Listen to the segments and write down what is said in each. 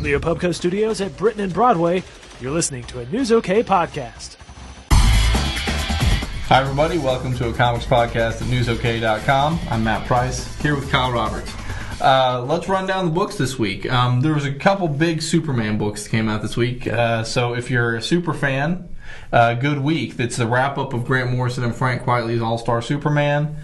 From the Apubco Studios at Britain and Broadway, you're listening to a News OK podcast. Hi, everybody. Welcome to a comics podcast at newsok.com. I'm Matt Price, here with Kyle Roberts. Let's run down the books this week. There was a couple big Superman books that came out this week. So if you're a super fan, good week. It's the wrap-up of Grant Morrison and Frank Quitely's All-Star Superman,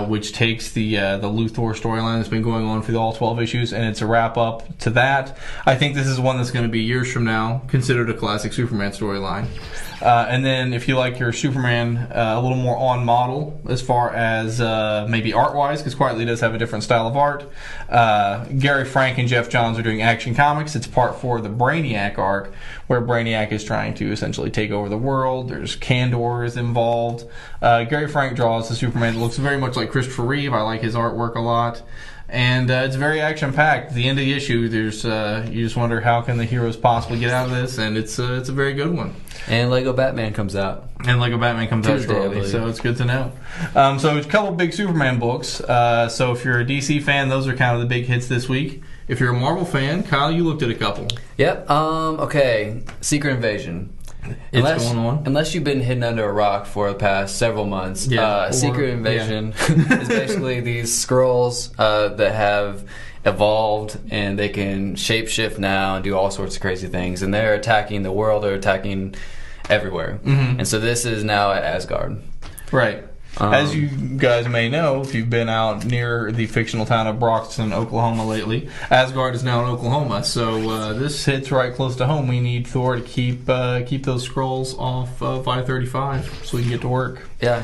which takes the Luthor storyline that's been going on for all 12 issues, and it's a wrap-up to that. I think this is one that's going to be years from now considered a classic Superman storyline. And then if you like your Superman a little more on model as far as maybe art-wise, because Quitely does have a different style of art, Gary Frank and Jeff Johns are doing Action Comics. It's part 4 of the Brainiac arc, where Brainiac is trying to essentially take over the world. There's Kandor is involved. Gary Frank draws the Superman that looks very much like Christopher Reeve. I like his artwork a lot. And it's very action-packed. At the end of the issue, there's you just wonder how can the heroes possibly get out of this, and it's a very good one. And Lego Batman comes out. And Lego Batman comes out shortly, so it's good to know. So it's a couple big Superman books. So if you're a DC fan, those are kind of the big hits this week. If you're a Marvel fan, Kyle, you looked at a couple. Yep. Okay. Secret Invasion. It's going on. Unless you've been hidden under a rock for the past several months, Secret Invasion is basically these Skrulls that have evolved and they can shapeshift now and do all sorts of crazy things. And they're attacking the world. They're attacking everywhere. Mm-hmm. And so this is now at Asgard. Right. As you guys may know, if you've been out near the fictional town of Broxton, Oklahoma lately, Asgard is now in Oklahoma, so this hits right close to home. We need Thor to keep those Skrulls off of I-35 so we can get to work. Yeah.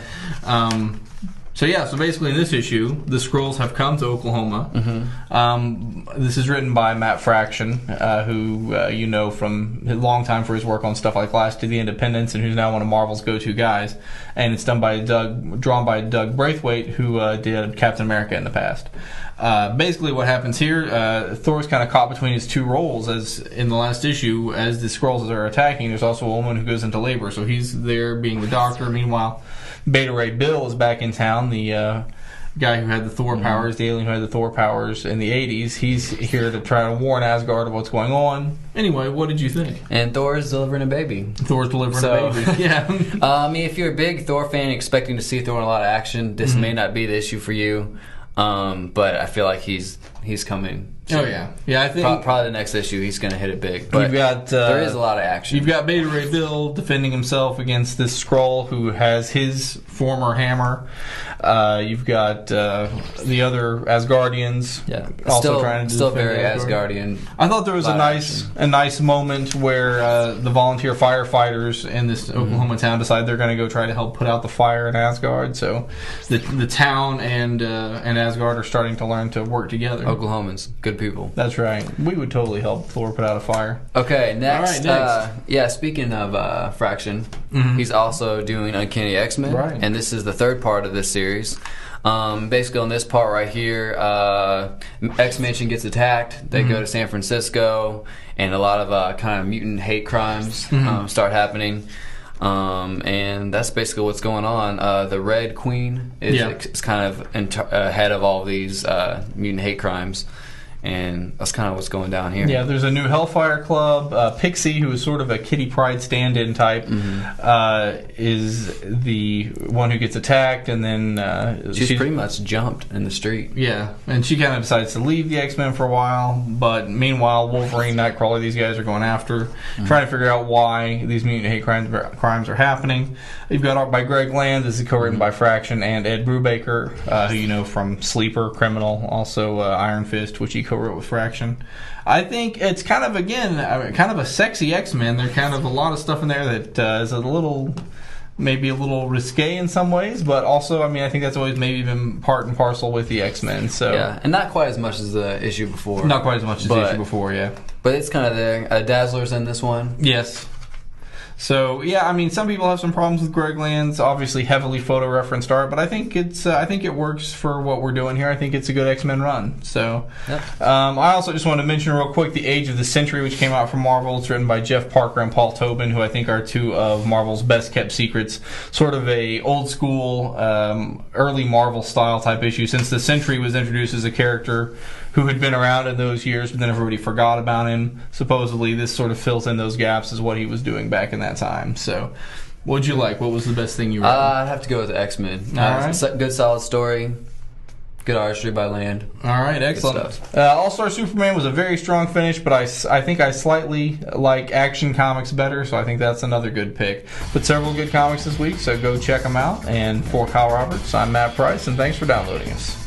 So basically in this issue, the Skrulls have come to Oklahoma. Mm-hmm. This is written by Matt Fraction, who you know from a long time for his work on stuff like Last of the Independents, and who's now one of Marvel's go-to guys. And it's drawn by Doug Braithwaite, who did Captain America in the past. Basically what happens here, Thor's kind of caught between his two roles, as in the last issue, as the Skrulls are attacking, there's also a woman who goes into labor, so he's there being the doctor. Meanwhile, Beta Ray Bill is back in town, the guy who had the Thor powers, the alien who had the Thor powers in the 80s. He's here to try to warn Asgard of what's going on. Anyway, what did you think? And Thor's delivering a baby. Thor's delivering a baby, yeah. I mean, if you're a big Thor fan expecting to see Thor in a lot of action, this may not be the issue for you. But I feel like he's coming. Oh yeah. I think probably the next issue he's going to hit it big. But there is a lot of action. You've got Beta Ray Bill defending himself against this Skrull who has his former hammer. You've got the other Asgardians. Yeah, also trying to still very Asgardian. I thought there was a nice moment where the volunteer firefighters in this Oklahoma town decide they're going to go try to help put out the fire in Asgard. So the town and Asgard are starting to learn to work together. Oklahomans, good people. That's right. We would totally help Thor put out a fire. Okay, next. All right, next. Speaking of Fraction, he's also doing Uncanny X-Men, right. And this is the third part of this series. Basically, on this part right here, X-Mansion gets attacked. They go to San Francisco, and a lot of kind of mutant hate crimes start happening. And that's basically what's going on. The Red Queen is kind of ahead of all these mutant hate crimes. And that's kind of what's going down here. Yeah, there's a new Hellfire Club. Pixie, who is sort of a Kitty Pryde stand-in type, is the one who gets attacked, and then she's pretty much jumped in the street. Yeah, and she kind of decides to leave the X-Men for a while, but meanwhile, Wolverine, Nightcrawler, these guys are going after her, trying to figure out why these mutant hate crimes are happening. You've got art by Greg Land. This is co-written by Fraction and Ed Brubaker, who you know from Sleeper, Criminal, also Iron Fist, which he co-wrote with Fraction. I think it's kind of, again, kind of a sexy X-Men. There's kind of a lot of stuff in there that is maybe a little risque in some ways, but also, I mean, I think that's always maybe been part and parcel with the X-Men. So yeah, and not quite as much as the issue before. Not quite as much as the issue before, yeah. But it's kind of there. Dazzler's in this one. Yes. So yeah, I mean, some people have some problems with Greg Land's obviously heavily photo referenced art, but I think it works for what we're doing here. I think it's a good X-Men run. So I also just want to mention real quick The Age of the Century, which came out from Marvel. It's written by Jeff Parker and Paul Tobin, who I think are two of Marvel's best kept secrets. Sort of a old school, early Marvel style type issue. Since the Century was introduced as a character who had been around in those years, but then everybody forgot about him. Supposedly, this sort of fills in those gaps as what he was doing back in that time. So, what'd you like? What was the best thing you read? I'd have to go with the X-Men. All right. Good, solid story. Good artistry by Land. All right, excellent. All-Star Superman was a very strong finish, but I think I slightly like Action Comics better, so I think that's another good pick. But several good comics this week, so go check them out. And for Kyle Roberts, I'm Matt Price, and thanks for downloading us.